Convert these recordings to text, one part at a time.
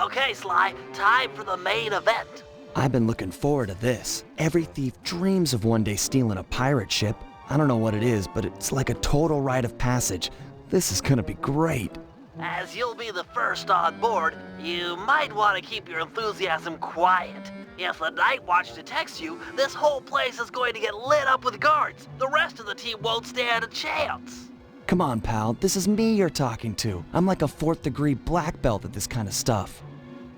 Okay, Sly, time for the main event. I've been looking forward to this. Every thief dreams of one day stealing a pirate ship. I don't know what it is, but it's like a total rite of passage. This is gonna be great. As you'll be the first on board, you might want to keep your enthusiasm quiet. If the Night Watch detects you, this whole place is going to get lit up with guards. The rest of the team won't stand a chance. Come on, pal, this is me you're talking to. I'm like a 4th degree black belt at this kind of stuff.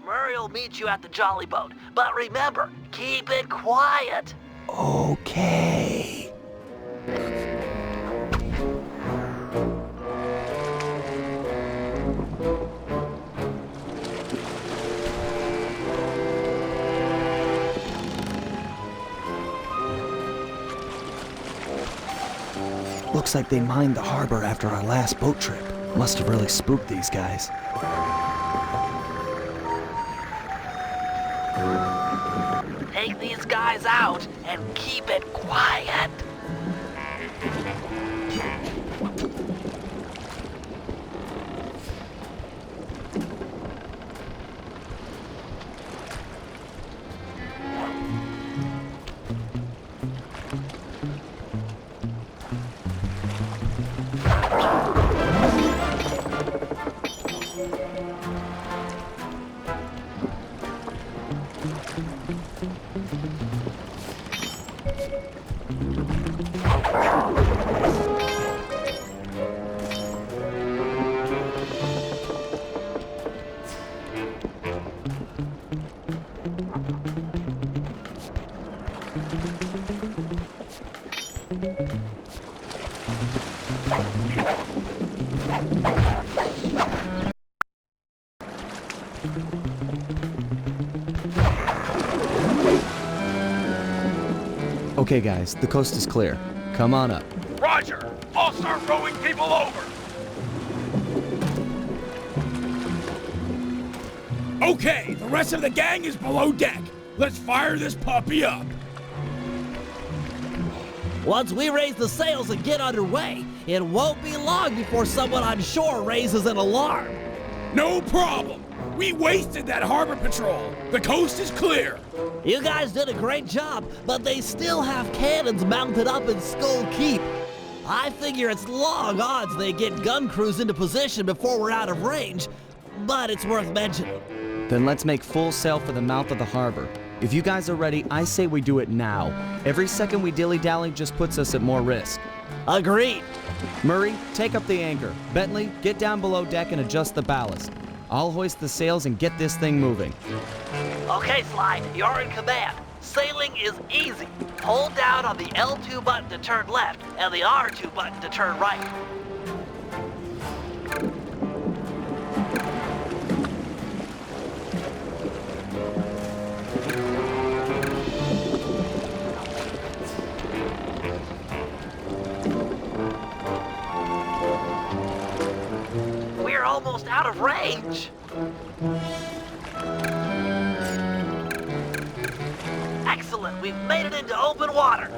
Murray will meet you at the Jolly Boat, but remember, keep it quiet. Okay. Looks like they mined the harbor after our last boat trip. Must have really spooked these guys. Take these guys out and keep it quiet. Okay guys, the coast is clear. Come on up. Roger! I'll start rowing people over! Okay, the rest of the gang is below deck. Let's fire this puppy up. Once we raise the sails and get underway, it won't be long before someone on shore raises an alarm. No problem. We wasted that harbor patrol. The coast is clear. You guys did a great job, but they still have cannons mounted up in Skull Keep. I figure it's long odds they get gun crews into position before we're out of range, but it's worth mentioning. Then let's make full sail for the mouth of the harbor. If you guys are ready, I say we do it now. Every second we dilly-dally just puts us at more risk. Agreed. Murray, take up the anchor. Bentley, get down below deck and adjust the ballast. I'll hoist the sails and get this thing moving. Okay, Sly, you're in command. Sailing is easy. Hold down on the L2 button to turn left and the R2 button to turn right. We're almost out of range. Excellent, we've made it into open water.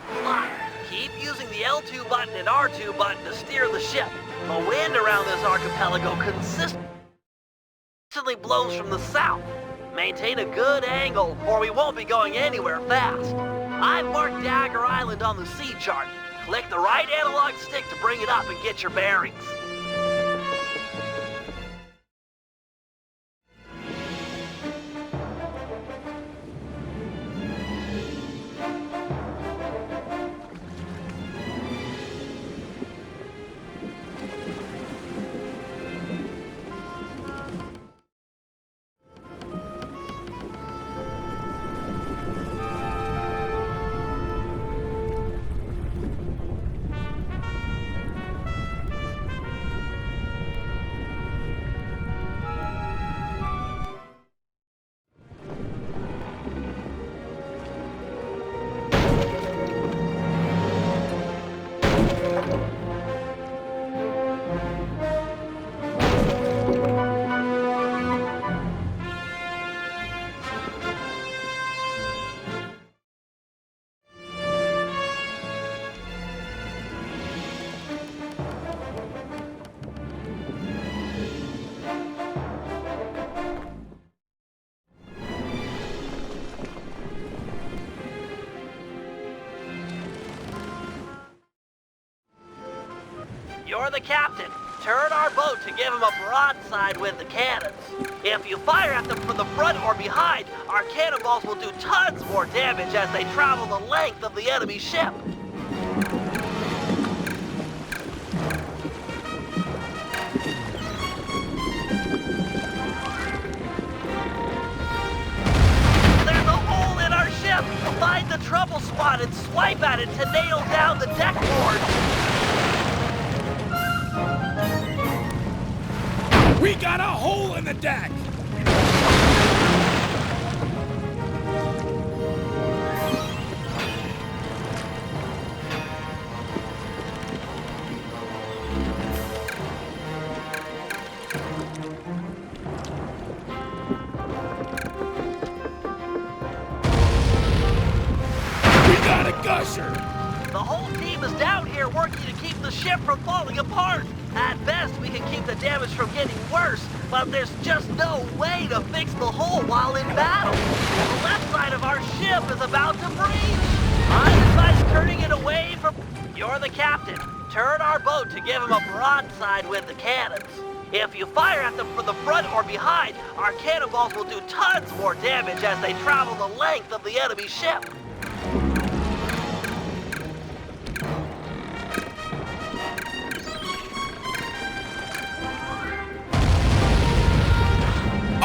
Sly, keep using the L2 button and R2 button to steer the ship. The wind around this archipelago consistently blows from the south. Maintain a good angle or we won't be going anywhere fast. I've marked Dagger Island on the sea chart. Click the right analog stick to bring it up and get your bearings. You're the captain. Turn our boat to give them a broadside with the cannons. If you fire at them from the front or behind, our cannonballs will do tons more damage as they travel the length of the enemy ship. There's a hole in our ship! Find the trouble spot and swipe at it to nail down the deck board! We got a hole in the deck! We got a gusher! The whole team is down here working to keep the ship from falling apart. At best, we can keep the damage from getting worse, but there's just no way to fix the hole while in battle. The left side of our ship is about to breach. I advise turning it away from... You're the captain. Turn our boat to give them a broadside with the cannons. If you fire at them from the front or behind, our cannonballs will do tons more damage as they travel the length of the enemy ship.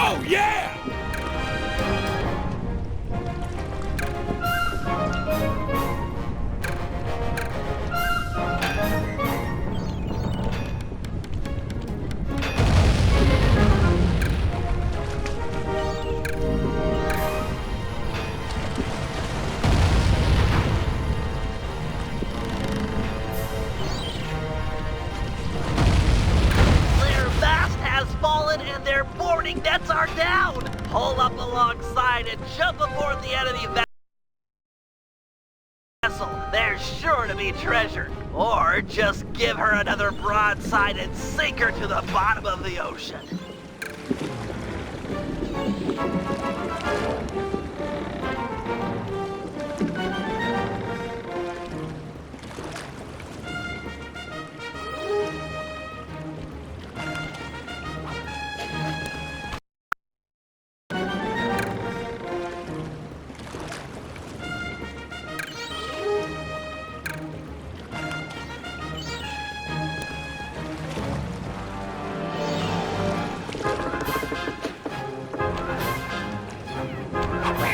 Oh, yeah! Their boarding nets are down! Pull up alongside and jump aboard the enemy vessel. There's sure to be treasure. Or just give her another broadside and sink her to the bottom of the ocean.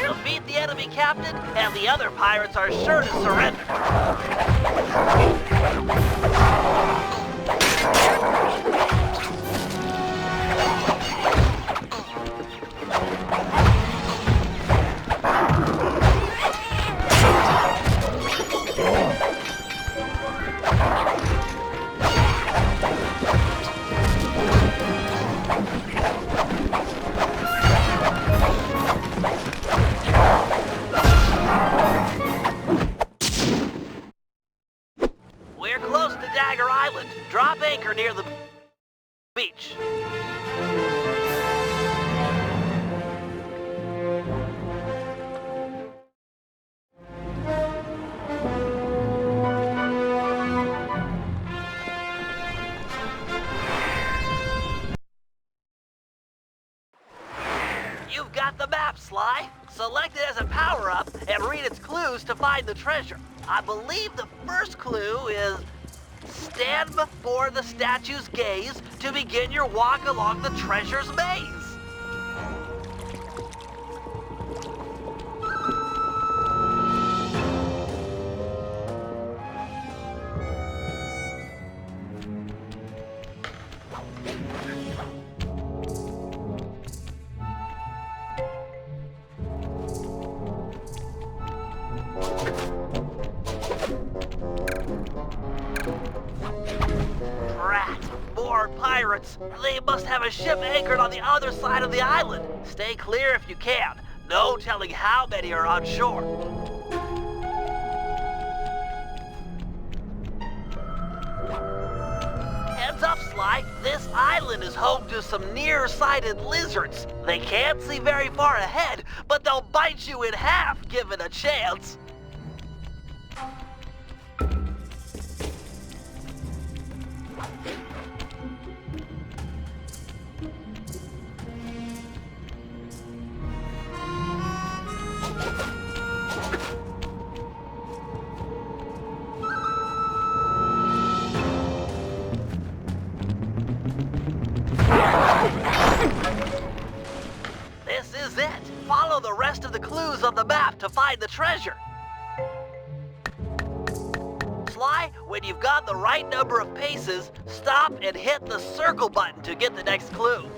Defeat the enemy captain, and the other pirates are sure to surrender. Drop anchor near the beach. You've got the map, Sly. Select it as a power-up and read its clues to find the treasure. I believe the first clue is... stand before the statue's gaze to begin your walk along the treasure's maze. More pirates! They must have a ship anchored on the other side of the island. Stay clear if you can. No telling how many are on shore. Heads up, Sly. This island is home to some nearsighted lizards. They can't see very far ahead, but they'll bite you in half given a chance. the clues on the map to find the treasure. Sly, when you've got the right number of paces, stop and hit the circle button to get the next clue.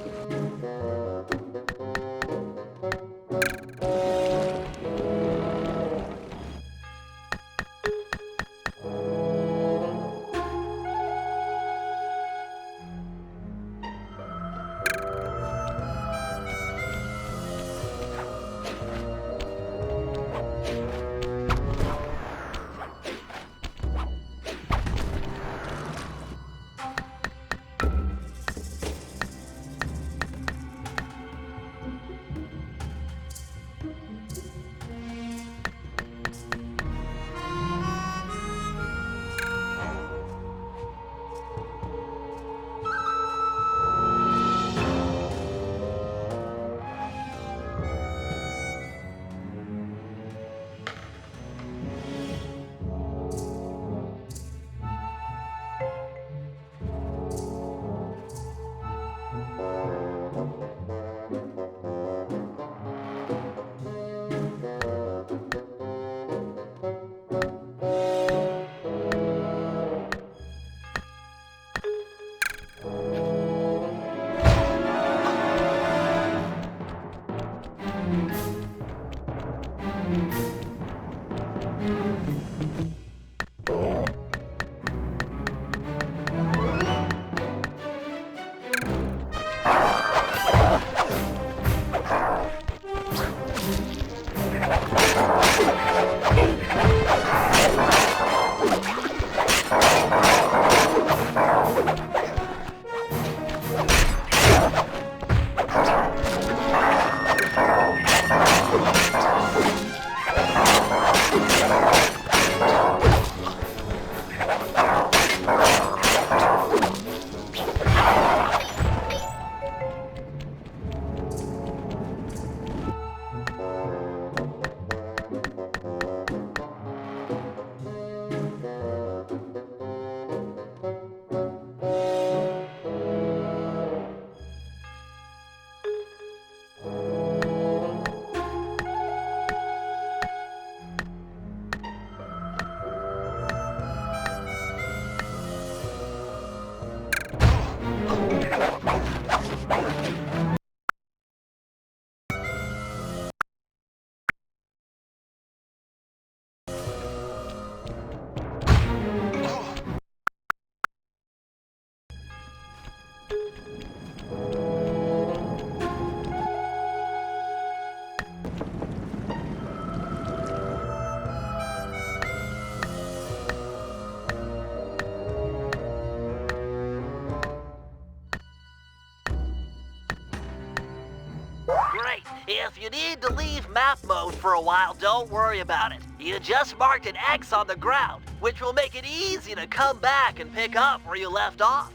Great. If you need to leave map mode for a while, don't worry about it. You just marked an X on the ground, which will make it easy to come back and pick up where you left off.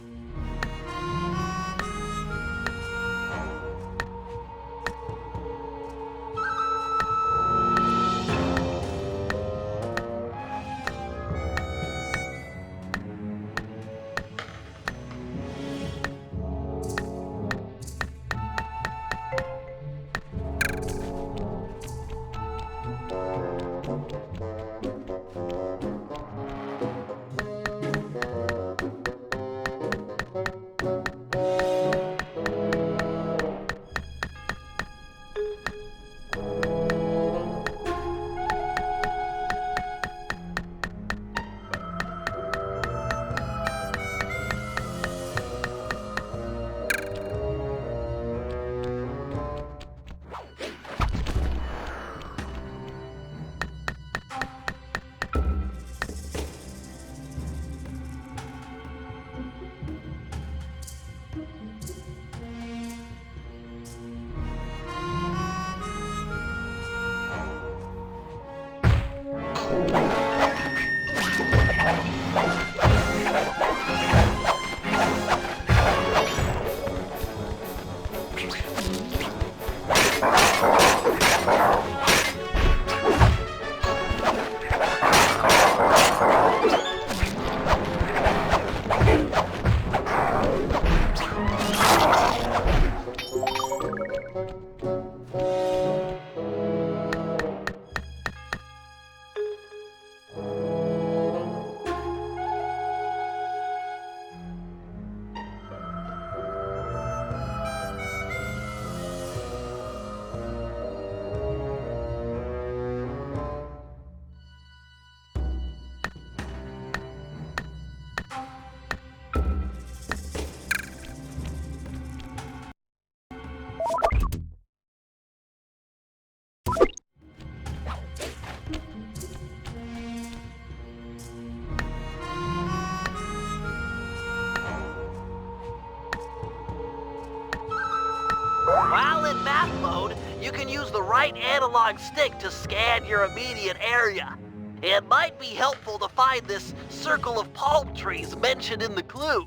While in map mode, you can use the right analog stick to scan your immediate area. It might be helpful to find this circle of palm trees mentioned in the clue.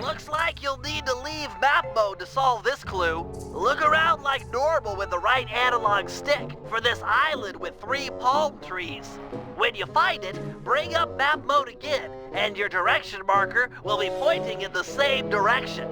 Looks like you'll need to leave map mode to solve this clue. Look around like normal with the right analog stick for this island with 3 palm trees. When you find it, bring up map mode again, and your direction marker will be pointing in the same direction.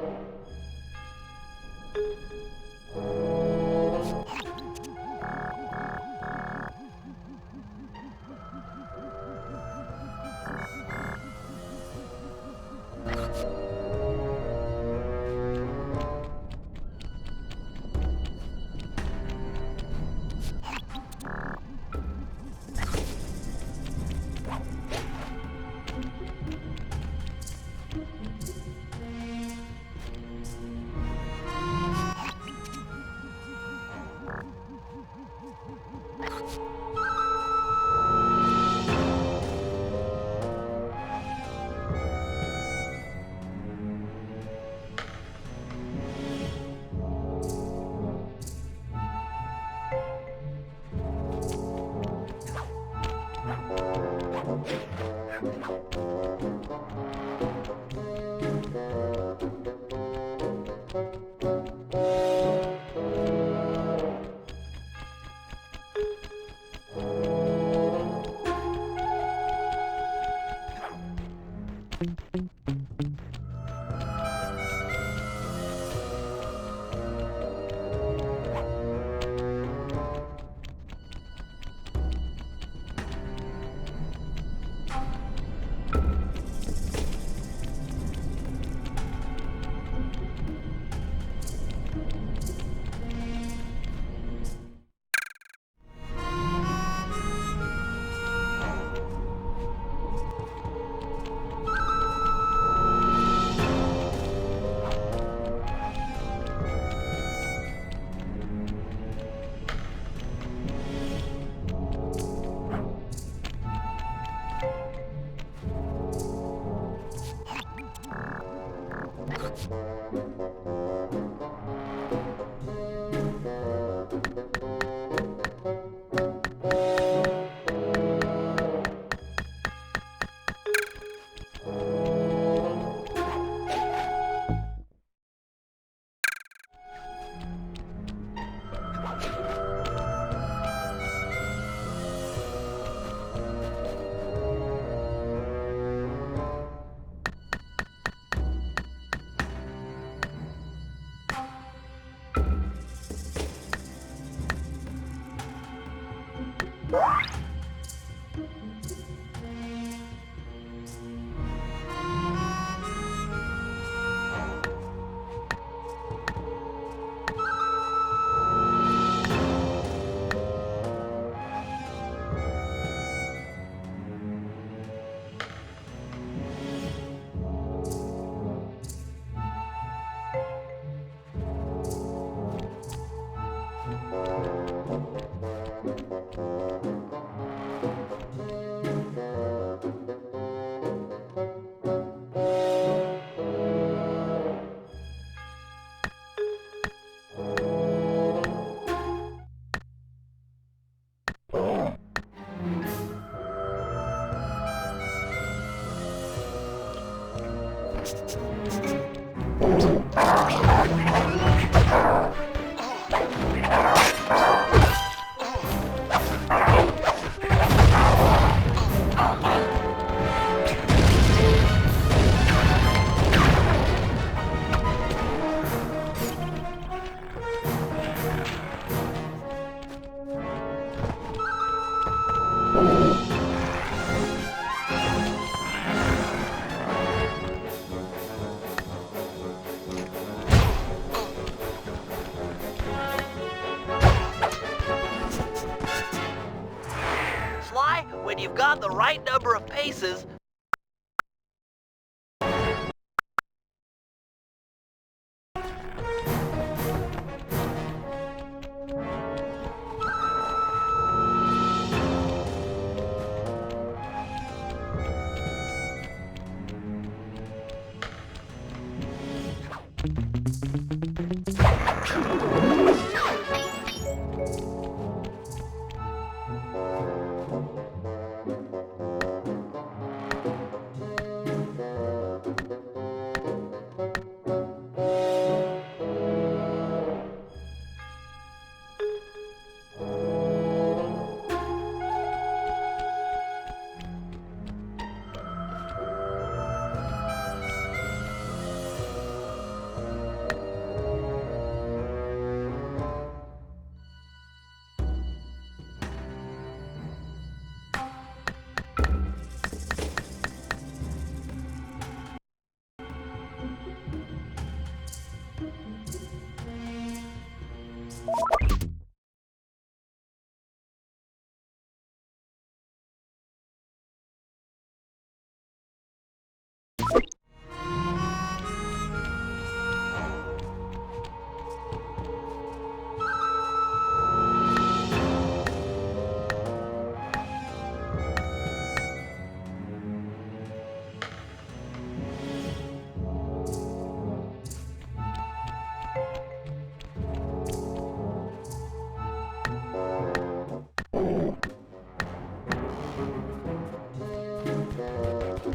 Sly, when you've got the right number of paces,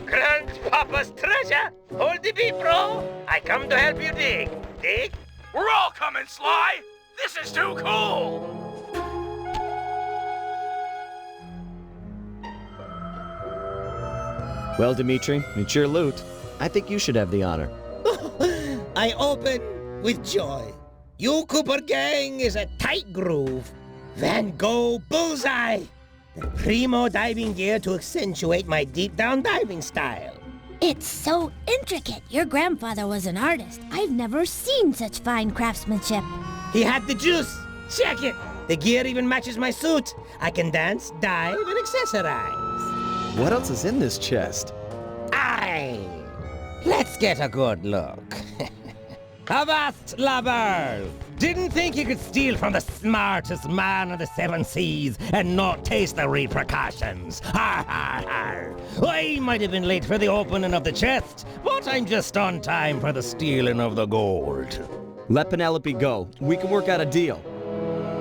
Grandpapa's treasure! Hold the beat, bro! I come to help you dig. Dig? We're all coming, Sly! This is too cool! Well, Dimitri, it's your loot. I think you should have the honor. I open with joy. You Cooper gang is a tight groove. Van Gogh bullseye! The primo diving gear to accentuate my deep-down diving style. It's so intricate. Your grandfather was an artist. I've never seen such fine craftsmanship. He had the juice. Check it. The gear even matches my suit. I can dance, dive, and accessorize. What else is in this chest? Aye! Let's get a good look. Avast, lubbers! Didn't think you could steal from the smartest man of the seven seas and not taste the repercussions. Har, har, har. I might have been late for the opening of the chest, but I'm just on time for the stealing of the gold. Let Penelope go. We can work out a deal.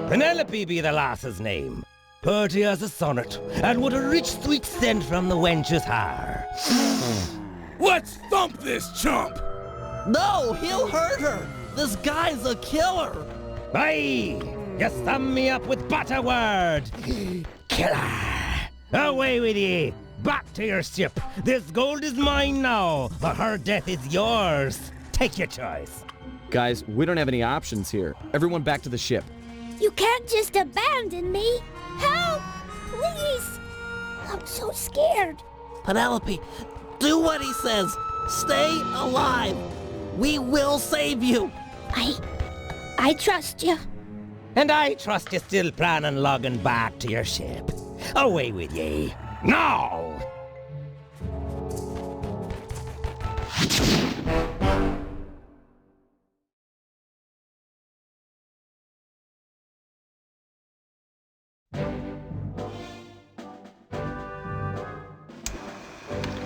Penelope be the lass's name. Purty as a sonnet, and what a rich sweet scent from the wench's hair. Let's thump this chump! no, he'll hurt her. This guy's a killer. Aye! You sum me up with butter word! Killer! Away with ye! Back to your ship! This gold is mine now, but her death is yours! Take your choice! Guys, we don't have any options here. Everyone back to the ship. You can't just abandon me. Help! Please! I'm so scared. Penelope, do what he says. Stay alive. We will save you. I trust you. And I trust you still plan on logging back to your ship. Away with ye! Now!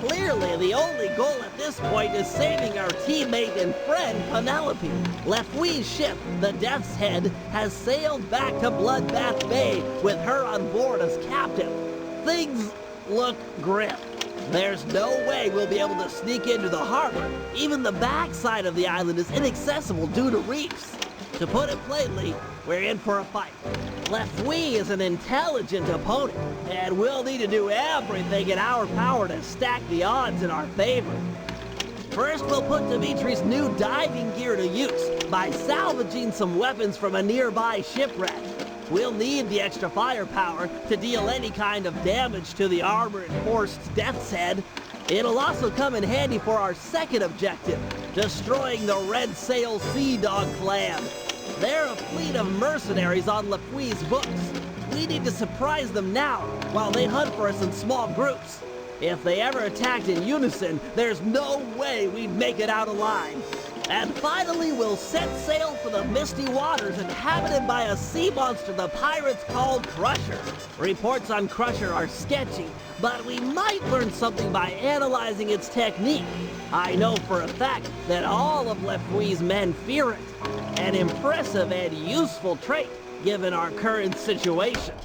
Clearly, the only goal at this point is saving our teammate and friend, Penelope. Lefui's ship, the Death's Head, has sailed back to Bloodbath Bay with her on board as captive. Things look grim. There's no way we'll be able to sneak into the harbor. Even the backside of the island is inaccessible due to reefs. To put it plainly, we're in for a fight. Lefwee is an intelligent opponent, and we'll need to do everything in our power to stack the odds in our favor. First, we'll put Dimitri's new diving gear to use by salvaging some weapons from a nearby shipwreck. We'll need the extra firepower to deal any kind of damage to the armor-enforced Death's Head. It'll also come in handy for our second objective, destroying the Red Sail Sea Dog clan. They're a fleet of mercenaries on Lefwee's books. We need to surprise them now while they hunt for us in small groups. If they ever attacked in unison, there's no way we'd make it out alive. And finally, we'll set sail for the misty waters inhabited by a sea monster the pirates called Crusher. Reports on Crusher are sketchy, but we might learn something by analyzing its technique. I know for a fact that all of Lefwee's men fear it. An impressive and useful trait, given our current situation.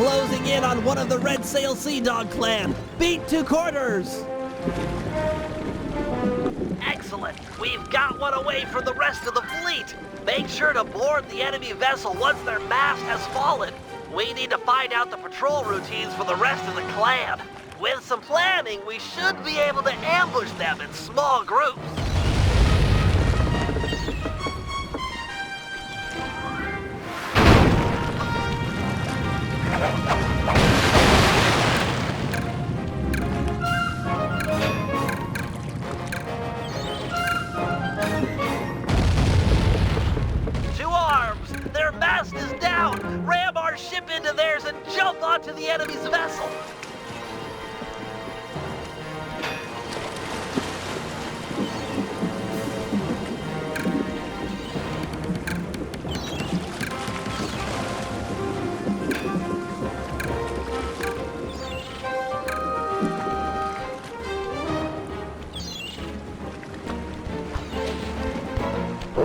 closing in on one of the Red Sail Sea Dog clan. Beat 2 quarters. Excellent. We've got one away from the rest of the fleet. Make sure to board the enemy vessel once their mast has fallen. We need to find out the patrol routines for the rest of the clan. With some planning, we should be able to ambush them in small groups. Their mast is down! Ram our ship into theirs and jump onto the enemy's vessel!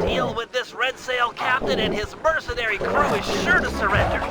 Deal with this Red Sail captain and his mercenary crew is sure to surrender.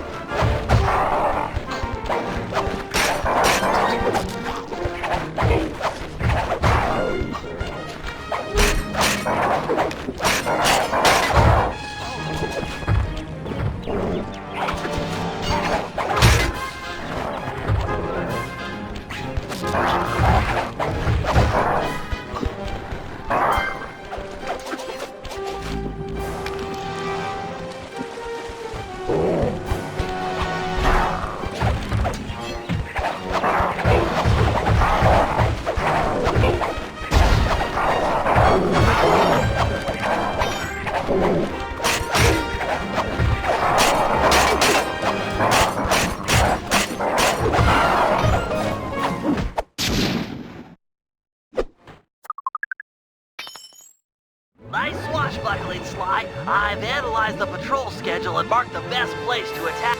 Nice swashbuckling, Sly. I've analyzed the patrol schedule and marked the best place to attack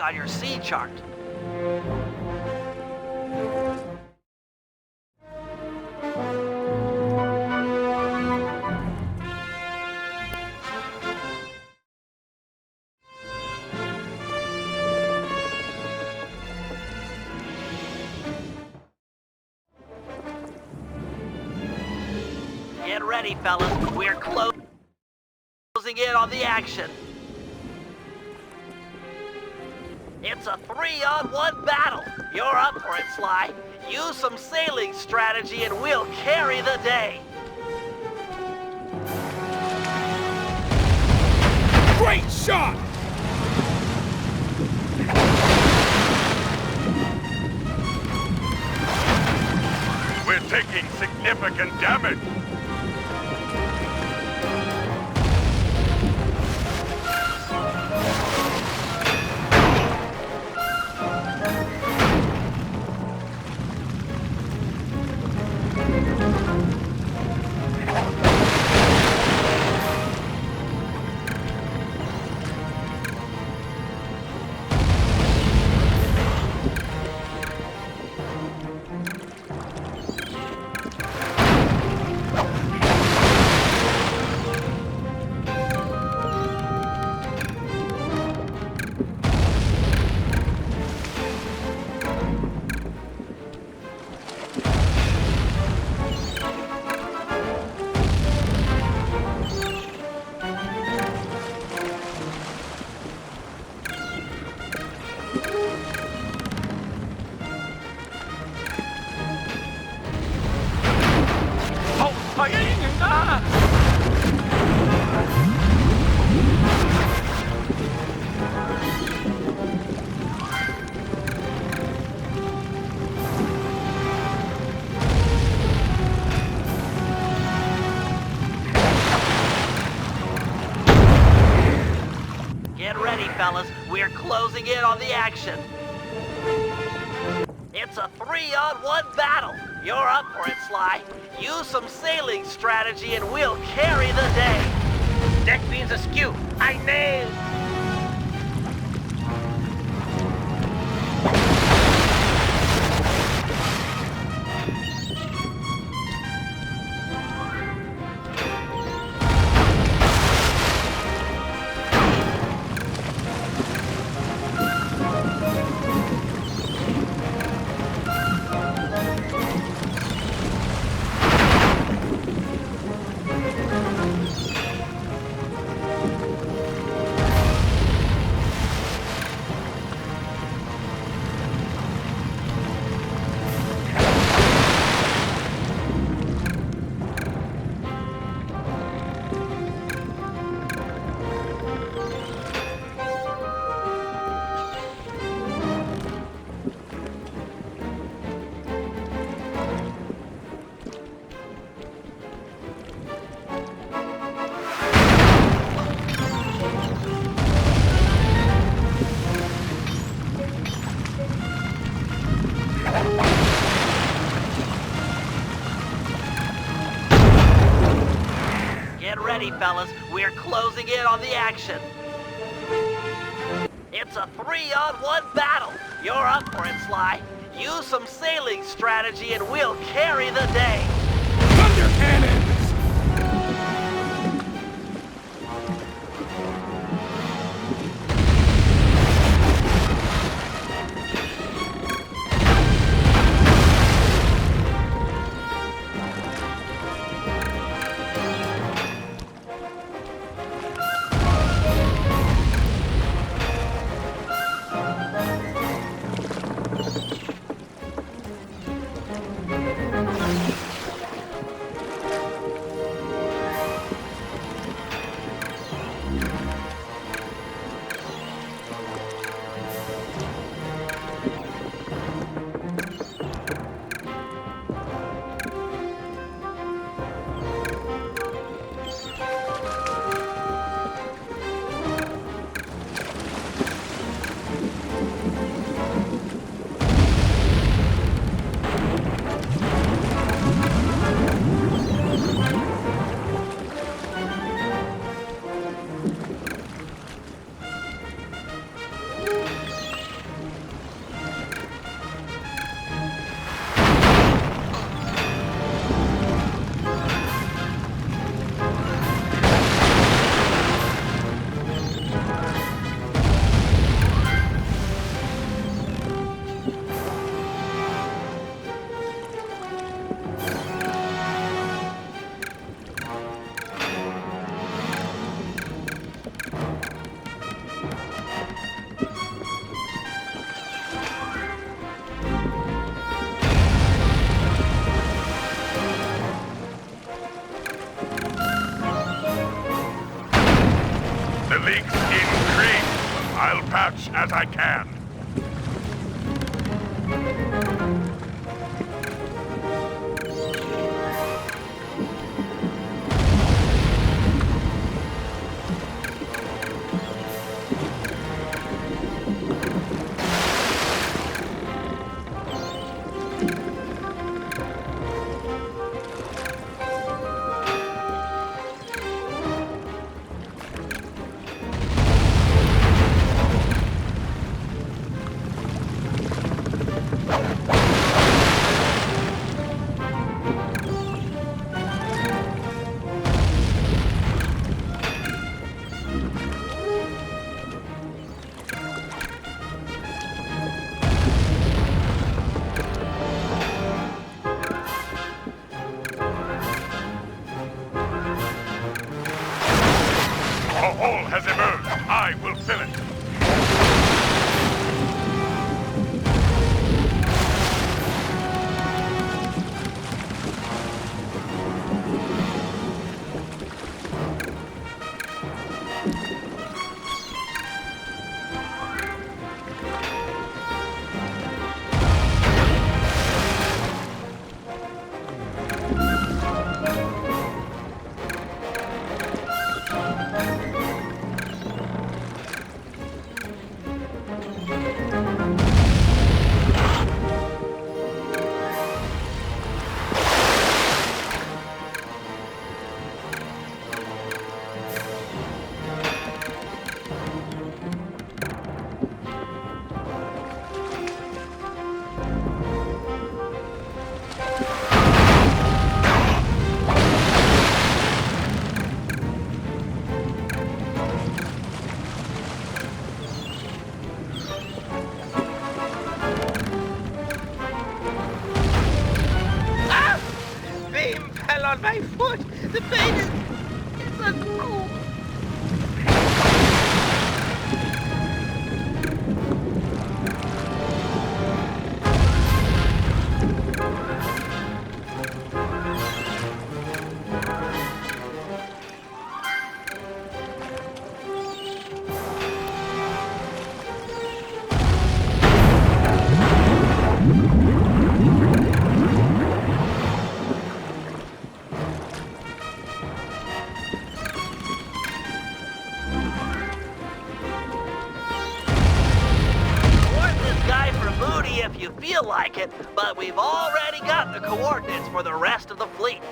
on your sea chart. Get ready, fellas. We're closing in on the action. It's a 3-on-1 battle. You're up for it, Sly. Use some sailing strategy and we'll carry the day. Great shot! We're taking significant damage. Fellas, we're closing in on the action. It's a 3-on-1 battle. You're up for it, Sly. Use some sailing strategy and we'll carry the day. Deck beams askew. I nailed. ready, fellas. We're closing in on the action. It's a 3-on-1 battle. You're up for it, Sly. Use some sailing strategy and we'll carry the day. Thunder cannons! The leaks increase. I'll patch as I can. A hole has emerged. I will fill it. On my foot! The pain is uncool. If you feel like it, but we've already got the coordinates for the rest of the fleet.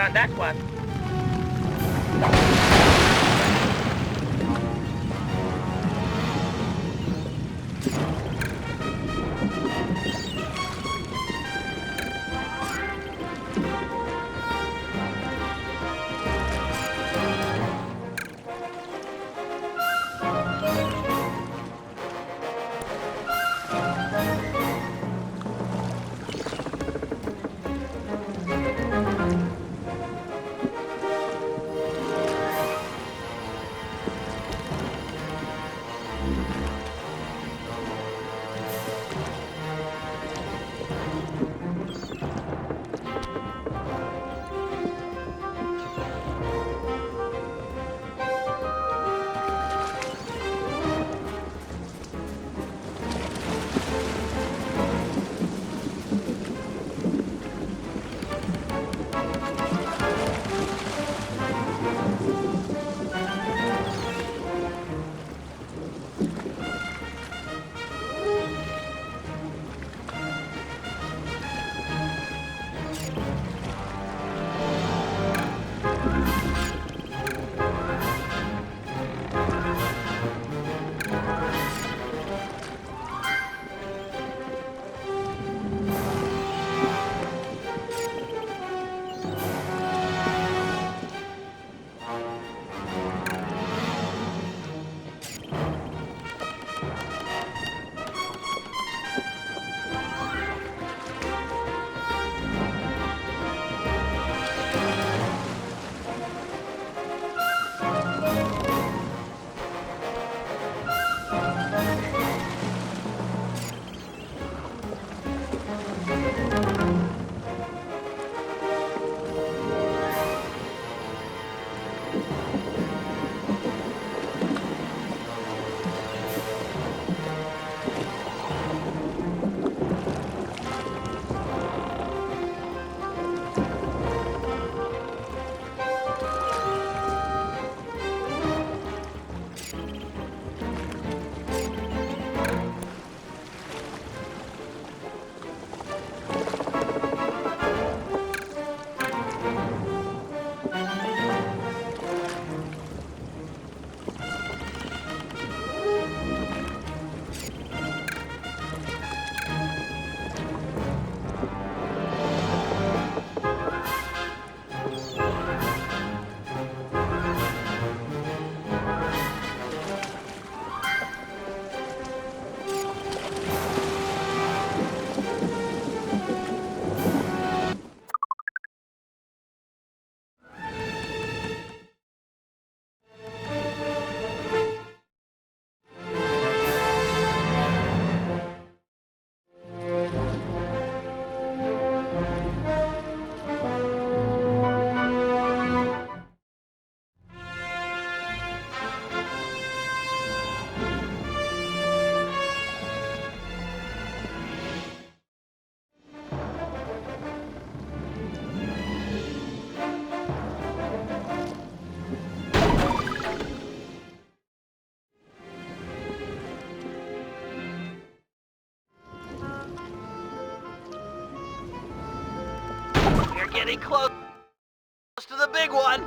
on that one. Getting close to the big one.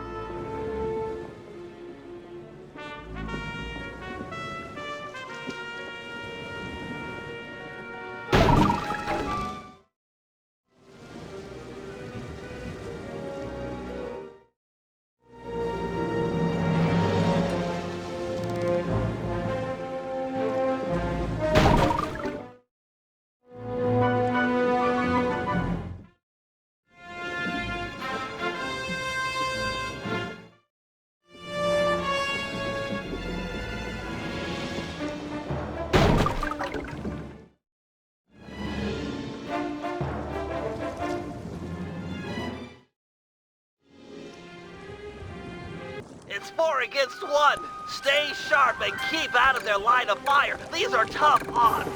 It's 4 against 1. Stay sharp and keep out of their line of fire. These are tough odds.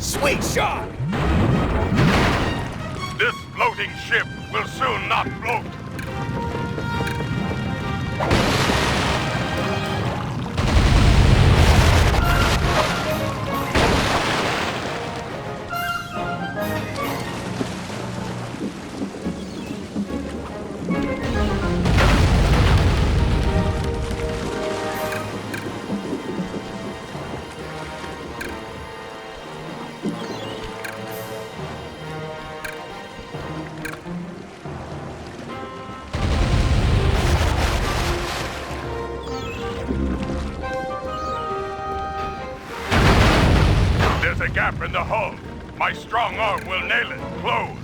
Sweet shot! This floating ship will soon not float. gap in the hull. My strong arm will nail it closed.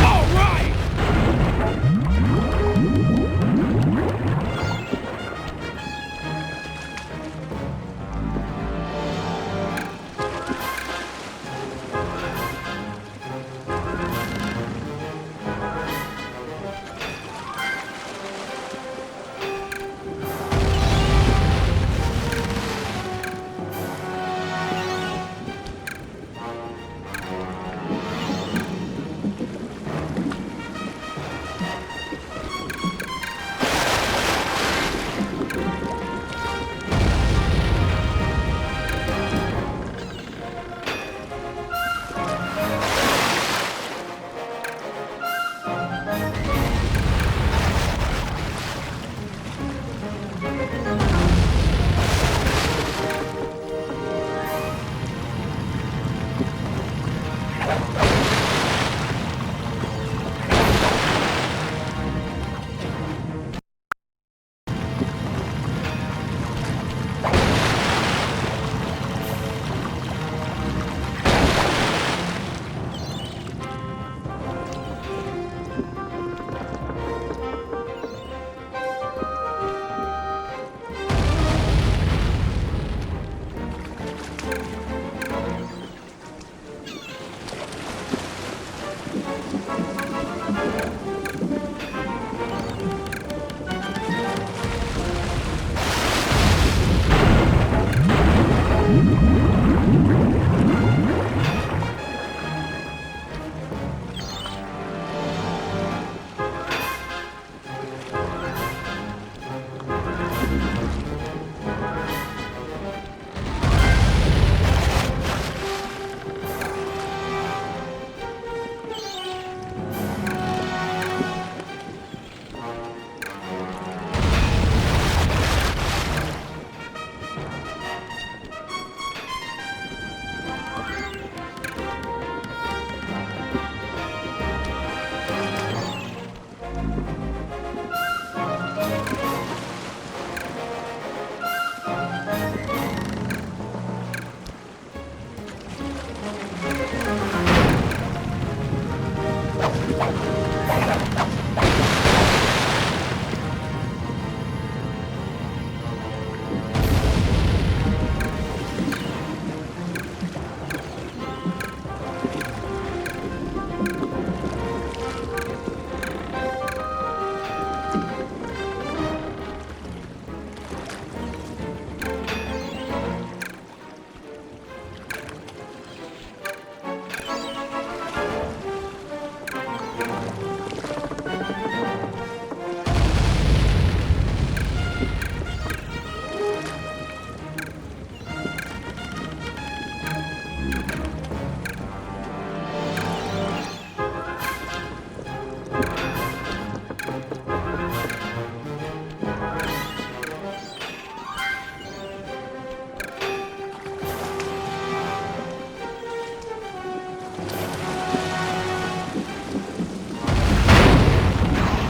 All right!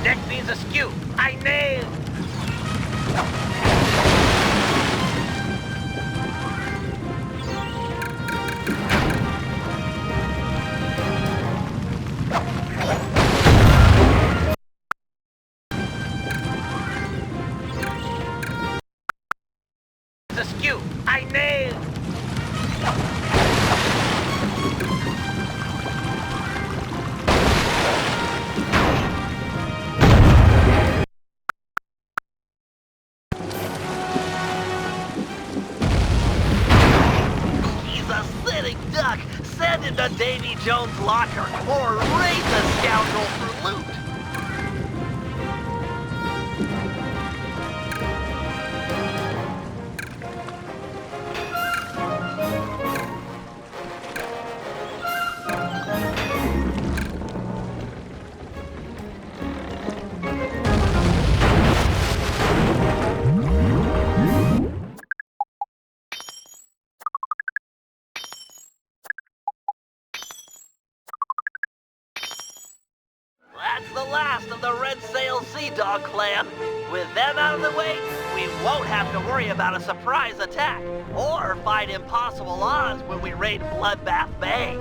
Deck beams askew. I nailed. Askew. I nailed. He's a sitting duck. Send him to Davy Jones' locker or raid the scoundrel for loot. That's the last of the Red Sail Sea Dog clan. With them out of the way, we won't have to worry about a surprise attack or fight impossible odds when we raid Bloodbath Bay.